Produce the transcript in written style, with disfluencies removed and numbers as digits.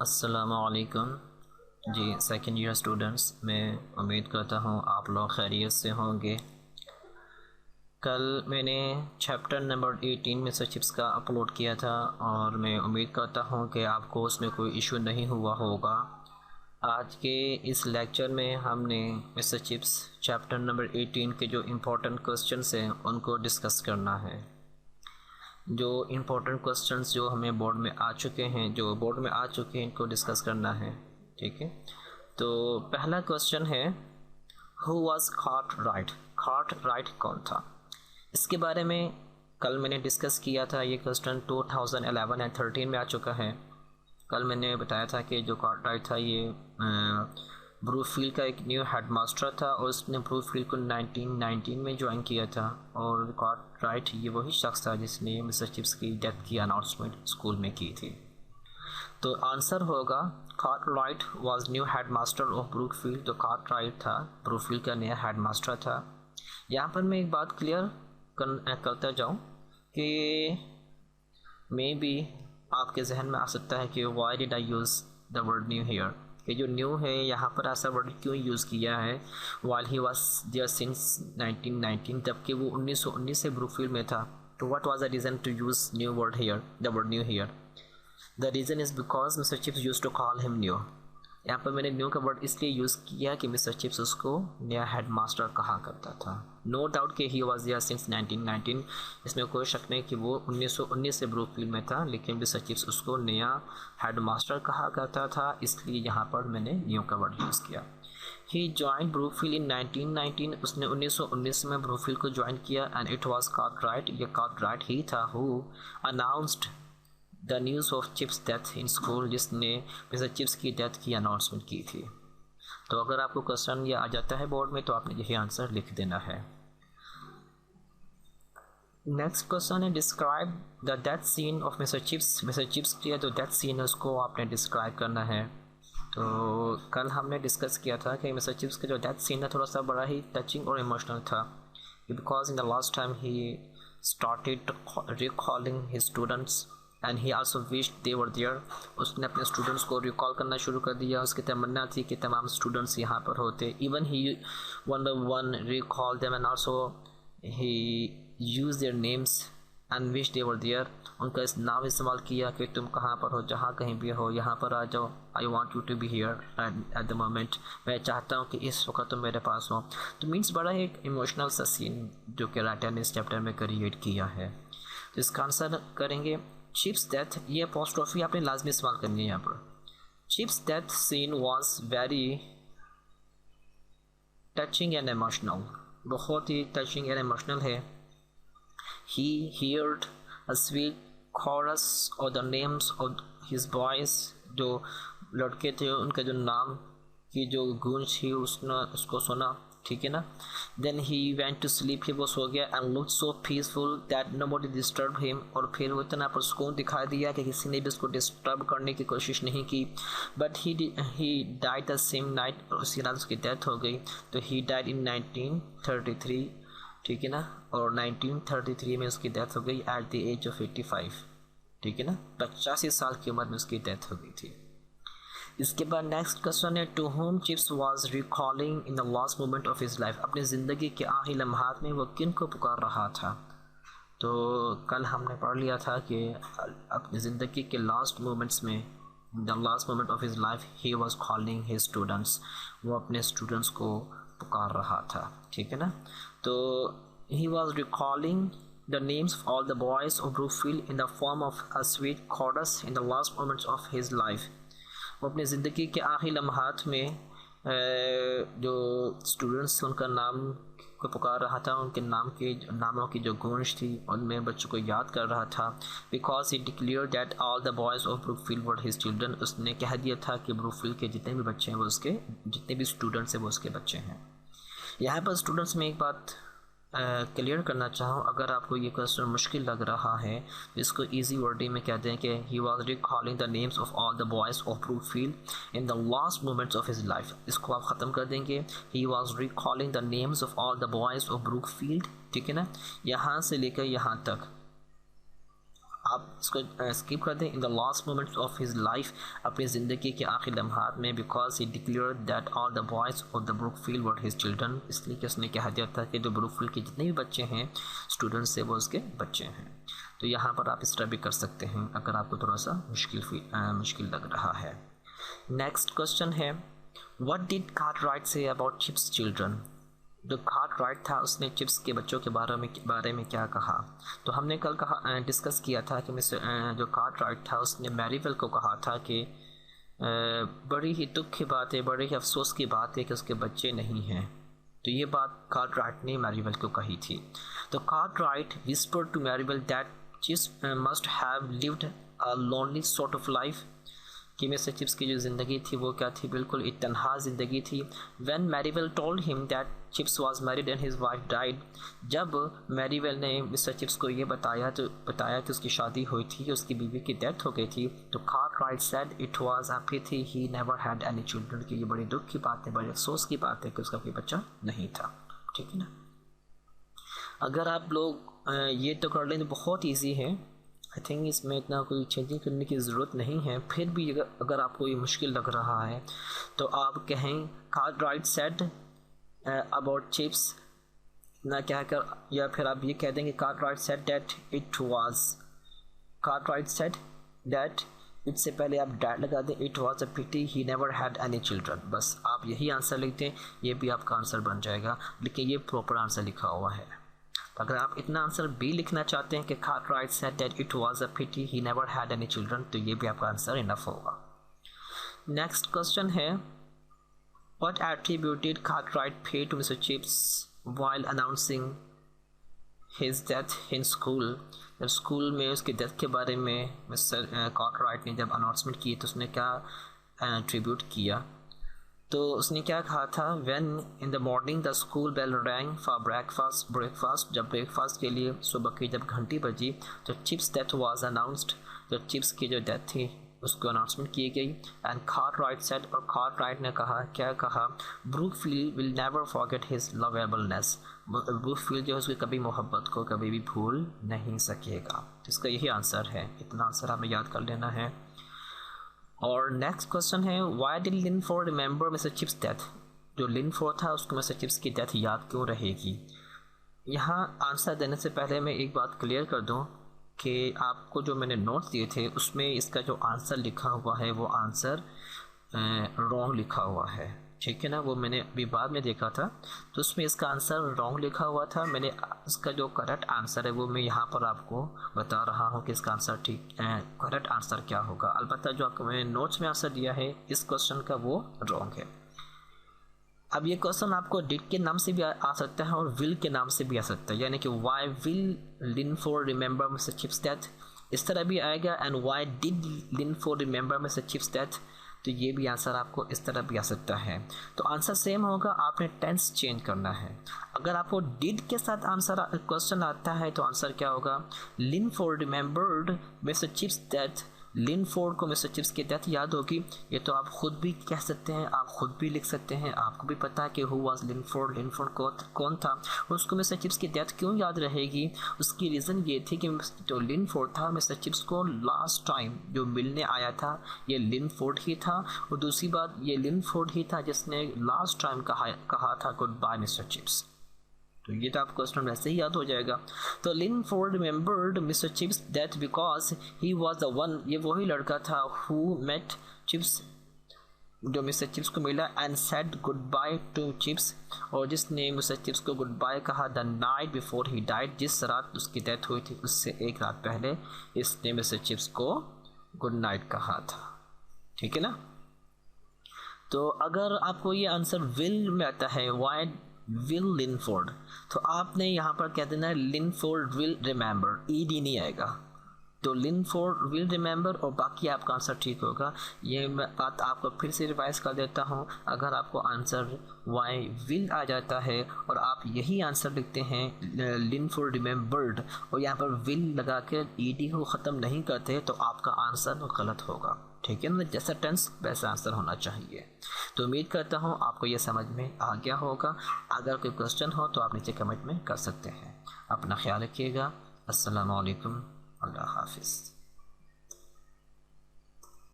अस्सलामुअलैकुम जी। Second year students, मैं उम्मीद करता हूँ आप लोग खैरियत से होंगे। कल मैंने चैप्टर नंबर 18 मिस्टर चिप्स का अपलोड किया था और मैं उम्मीद करता हूँ कि आपको उसमें कोई इशू नहीं हुआ होगा। आज के इस लेक्चर में हमने मिस्टर चिप्स चैप्टर नंबर 18 के जो इम्पोर्टेंट क्वेश्चंस हैं उनको डिस्कस करना है। जो इम्पोर्टेंट क्वेश्चंस जो हमें बोर्ड में आ चुके हैं इनको डिस्कस करना है। ठीक है, तो पहला क्वेश्चन है, हु वाज कार्टराइट? कार्टराइट कौन था? इसके बारे में कल मैंने डिस्कस किया था। ये क्वेश्चन 2011 एंड 13 में आ चुका है। कल मैंने बताया था कि जो कार्टराइट था ये ब्रूफील्ड का एक न्यू हेडमास्टर था और उसने ब्रूफील्ड को 1919 में ज्वाइन किया था। और कार्टराइट ये वही शख्स था जिसने मिस्टर चिप्स की डेथ की अनाउंसमेंट स्कूल में की थी। तो आंसर होगा Cartwright was new headmaster of Brookfield. तो कार्टराइट था ब्रूफील्ड का नया हेडमास्टर था। यहाँ पर मैं एक बात क्लियर करता जाऊँ कि मे बी आपके जहन में आ सकता है कि why did I use the word new here, कि जो न्यू है यहाँ पर ऐसा वर्ड क्यों यूज़ किया है while he was there since 1919, जबकि वो 1919 से ब्रूफील्ड में था। तो what was the reason to use new word here, the word new here? The reason is because mister chips use to call him new. यहाँ पर मैंने न्यू का वर्ड इसलिए यूज़ किया कि मिस्टर चिप्स उसको नया हेडमास्टर कहा करता था। नो डाउट कि ही वाज देयर सिंस 1919, इसमें कोई शक नहीं कि वो 1919 से ब्रूफील्ड में था, लेकिन मिस्टर चिप्स उसको नया हेडमास्टर कहा करता था, इसलिए यहाँ पर मैंने न्यू का वर्ड यूज़ किया। ही ज्वाइन ब्रूफील्ड इन 1919, उसने 1919 में ब्रूफील्ड को ज्वाइन किया। एंड इट वॉज कार्टराइट, ये कार्टराइट ही था who announced the news of chips death in school, जिसने मिस्टर चिप्स की डेथ की अनाउंसमेंट की थी। तो अगर आपको क्वेश्चन ये आ जाता है बोर्ड में तो आपने यही आंसर लिख देना है। नेक्स्ट क्वेश्चन है, describe the death scene of mister chips. Mister chips की जो डेथ सीन है उसको आपने डिस्क्राइब करना है। तो कल हमने डिस्कस किया था कि मिस्टर चिप्स का जो डेथ सीन है थोड़ा सा बड़ा ही टचिंग और इमोशनल था, because in the last time he started recalling his students and he also wished they were there. उसने अपने स्टूडेंट्स को रिकॉल करना शुरू कर दिया। उसकी तमन्ना थी कि तमाम स्टूडेंट्स यहाँ पर होते। Even he one by one recall them and also he use their names and wish they were there. उनका इस नाम इस्तेमाल किया कि तुम कहाँ पर हो, जहाँ कहीं भी हो यहाँ पर आ जाओ। I want you to be here at the moment, मैं चाहता हूँ कि इस वक्त तुम मेरे पास हो। तो मीन्स बड़ा एक इमोशनल सा सीन जो कि राइटर ने इस चैप्टर में क्रिएट किया है। तो इसका आंसर करेंगे चिप्स डेथ। ये अपोस्ट्रोफी आपने लाजमी इस्तेमाल करनी है यहाँ पर। Chips death scene was very touching and emotional, बहुत ही टचिंग एंड इमोशनल है। He heard a sweet chorus और the names of his boys, जो लड़के थे उनका जो नाम की जो गूंज थी उसने उसको सुना, ठीक है ना। Then he went to sleep, he वो सो गया। And looked so peaceful that nobody disturb him, और फिर वो इतना पुरस्कून दिखाई दिया कि किसी ने भी उसको डिस्टर्ब करने की कोशिश नहीं की। But he died the same night, और उसी रात उसकी डेथ हो गई। तो ही डाइड इन 1933, ठीक है ना, और 1933 में उसकी डेथ हो गई एट द एज ऑफ 85, ठीक है ना, 85 साल की उम्र में उसकी डेथ हो गई थी। इसके बाद नेक्स्ट क्वेश्चन है, to whom chips was recalling in the last moment of his life. अपनी ज़िंदगी के आखिरी लम्हात में वो किन को पुकार रहा था? तो कल हमने पढ़ लिया था कि अपनी ज़िंदगी के लास्ट मोमेंट्स में, the last moment of his life, he was calling his students, वो अपने स्टूडेंट्स को पुकार रहा था, ठीक है ना। तो he was recalling the names of all the boys of Brookfield in the form of a sweet chorus in the last moments of his life। वो अपनी ज़िंदगी के आखिरी लम्हात में जो स्टूडेंट्स उनका नाम को पुकार रहा था, उनके नामों की जो गूंज थी उनमें बच्चों को याद कर रहा था। Because he declare that all the boys of Brookfield were his children, उसने कह दिया था कि ब्रूकफील्ड के जितने भी बच्चे हैं वो उसके, जितने भी स्टूडेंट्स हैं वो उसके बच्चे हैं। यहाँ पर स्टूडेंट्स में एक बात क्लियर करना चाहूँ, अगर आपको ये क्वेश्चन मुश्किल लग रहा है तो इसको इजी वर्डिंग में कहते हैं कि he was recalling the names of all the boys of Brookfield in the last moments of his life. इसको आप ख़त्म कर देंगे, he was recalling the names of all the boys of Brookfield, ठीक है ना। यहाँ से लेकर यहाँ तक आप इसको स्किप कर दें। इन the last moments of his life, अपनी ज़िंदगी के आखिरी लम्हात में, because he declared that all the boys of the Brookfield were his children, इसलिए कि उसने कहा दिया था कि जो ब्रुकफील्ड के जितने भी बच्चे हैं स्टूडेंट्स से वो उसके बच्चे हैं। तो यहाँ पर आप इस तरह भी कर सकते हैं अगर आपको थोड़ा सा मुश्किल लग रहा है। नेक्स्ट क्वेश्चन है, what did Cartwright say about chips children. जो कार्टराइट था उसने चिप्स के बच्चों के बारे में क्या कहा। तो हमने कल डिस्कस किया था कि जो कार्टराइट था उसने मैरीवेल को कहा था कि बड़ी ही दुख की बात है, बड़ी ही अफसोस की बात है कि उसके बच्चे नहीं हैं। तो ये बात कार्टराइट ने मैरीवेल को कही थी। तो Cartwright whispered to Merivale that Chips must have lived a lonely sort of life, कि मिस्टर चिप्स की जो ज़िंदगी थी वो क्या थी, बिल्कुल एक तन्हा ज़िंदगी थी। When Merivale told him that Chips was married and his wife died, जब मैरीवेल ने मिस्टर चिप्स को ये बताया कि उसकी शादी हुई थी, उसकी बीवी की डेथ हो गई थी, तो Cartwright said it was a pity he never had any children, कि ये बड़ी दुख की बात है, बड़े अफसोस की बात है कि उसका कोई बच्चा नहीं था। ठीक है ना। अगर आप लोग ये तो कर लें तो बहुत ईजी है। आई थिंक इसमें इतना कोई चेंजिंग करने की ज़रूरत नहीं है। फिर भी अगर आपको ये मुश्किल लग रहा है तो आप कहें कार्टराइट सेड अबाउट चिप्स ना क्या कर, या फिर आप ये कह देंगे Cartwright said that Cartwright said that, इससे पहले आप डैट लगा दें, it was a pity he never had any children. बस आप यही आंसर लिख दें, ये भी आपका आंसर बन जाएगा, लेकिन ये प्रॉपर आंसर लिखा हुआ है। तो अगर आप इतना आंसर भी लिखना चाहते हैं कि Cartwright said that it was a pity he never had any children, तो ये भी आपका आंसर इनफ होगा। नेक्स्ट क्वेश्चन है, what attributed Cartwright pay to mister chips while announcing his death in school. जब स्कूल में उसकी डेथ के बारे में मिस्टर कार्टराइट ने जब अनाउंसमेंट की तो उसने क्या एट्रीब्यूट किया। तो उसने क्या कहा था, when in the morning the school bell rang for breakfast, जब ब्रेकफास्ट के लिए सुबह की जब घंटी बजी तो चिप्स डेथ वाज अनाउंस्ड, तो चिप्स की जो डेथ थी उसको अनाउंसमेंट की गई। एंड कार्टराइट सेड, और कार्टराइट ने कहा, क्या कहा, Brookfield will never forget his lovableness, Brookfield जो है उसकी कभी मोहब्बत को कभी भी भूल नहीं सकेगा। इसका यही आंसर है, इतना आंसर हमें याद कर लेना है। और नेक्स्ट क्वेश्चन है, why did Linford remember Mister Chips death. जो लिनफोर्ड था उसको मिस्टर चिप्स की डेथ याद क्यों रहेगी। यहाँ आंसर देने से पहले मैं एक बात क्लियर कर दूँ कि आपको जो मैंने नोट्स दिए थे उसमें इसका जो आंसर लिखा हुआ है वो आंसर रॉन्ग लिखा हुआ है। ठीक है ना, वो मैंने अभी बाद में देखा था तो उसमें इसका आंसर रॉन्ग लिखा हुआ था। मैंने इसका जो करेक्ट आंसर है वो मैं यहाँ पर आपको बता रहा हूँ कि इसका आंसर करेक्ट आंसर क्या होगा। अलबत्ता जो आपको मैंने नोट्स में आंसर दिया है इस क्वेश्चन का वो रॉन्ग है। अब ये क्वेश्चन आपको डिड के नाम से भी आ सकता है और विल के नाम से भी आ सकता है, यानी कि why will Linford remember Mister Chips death, इस तरह भी आएगा। And why did Linford remember Mister Chips death, तो ये भी आंसर आपको इस तरह भी आ सकता है। तो आंसर सेम होगा, आपने टेंस चेंज करना है। अगर आपको डिड के साथ आंसर क्वेश्चन आता है तो आंसर क्या होगा, लिनफोर्ड रिमेंबर्ड मिस्टर चिप्स डेथ, लिनफोर्ड को मिस्टर चिप्स की डेथ याद होगी। ये तो आप खुद भी कह सकते हैं, आप खुद भी लिख सकते हैं, आपको भी पता है कि हु वाज लिनफोर्ड, लिनफोर्ड कौन था और उसको मिस्टर चिप्स की डेथ क्यों याद रहेगी। उसकी रीज़न ये थी कि जो लिनफोर्ड था मिस्टर चिप्स को लास्ट टाइम जो मिलने आया था ये लिनफोर्ड ही था, और दूसरी बात ये लिनफोर्ड ही था जिसने लास्ट टाइम कहा था गुड बाय मिस्टर चिप्स। तो ये तो आपको क्वेश्चन वैसे ही याद हो जाएगा। तो Linford remembered Mister Chips death because he was the one, ये वही लड़का था हु मेट चिप्स, जो मिस्टर चिप्स को मिला, and said goodbye to Chips, और जिसने मिस्टर चिप्स को गुड बाय कहा the night before he died, जिस रात उसकी डेथ हुई थी उससे एक रात पहले इसने मिस्टर चिप्स को गुड नाइट कहा था। ठीक है ना। तो अगर आपको ये आंसर विल में आता है, वाई विल लिनफोर्ड, तो आपने यहाँ पर कह देना है लिनफोर्ड विल रिमेंबर, ईडी नहीं आएगा। तो लिनफोर्ड विल रिमेंबर और बाकी आपका आंसर ठीक होगा। ये मैं बात आपको फिर से रिवाइज कर देता हूँ। अगर आपको आंसर वाई विल आ जाता है और आप यही आंसर लिखते हैं लिनफोर्ड रिमेंबर्ड और यहाँ पर विल लगा के ईडी को ख़त्म नहीं करते तो आपका आंसर गलत होगा। ठीक है ना, जैसा टेंस वैसा आंसर होना चाहिए। तो उम्मीद करता हूँ आपको ये समझ में आ गया होगा। अगर कोई क्वेश्चन हो तो आप नीचे कमेंट में कर सकते हैं। अपना ख्याल रखिएगा। अस्सलाम वालेकुम अल्लाह हाफिज़।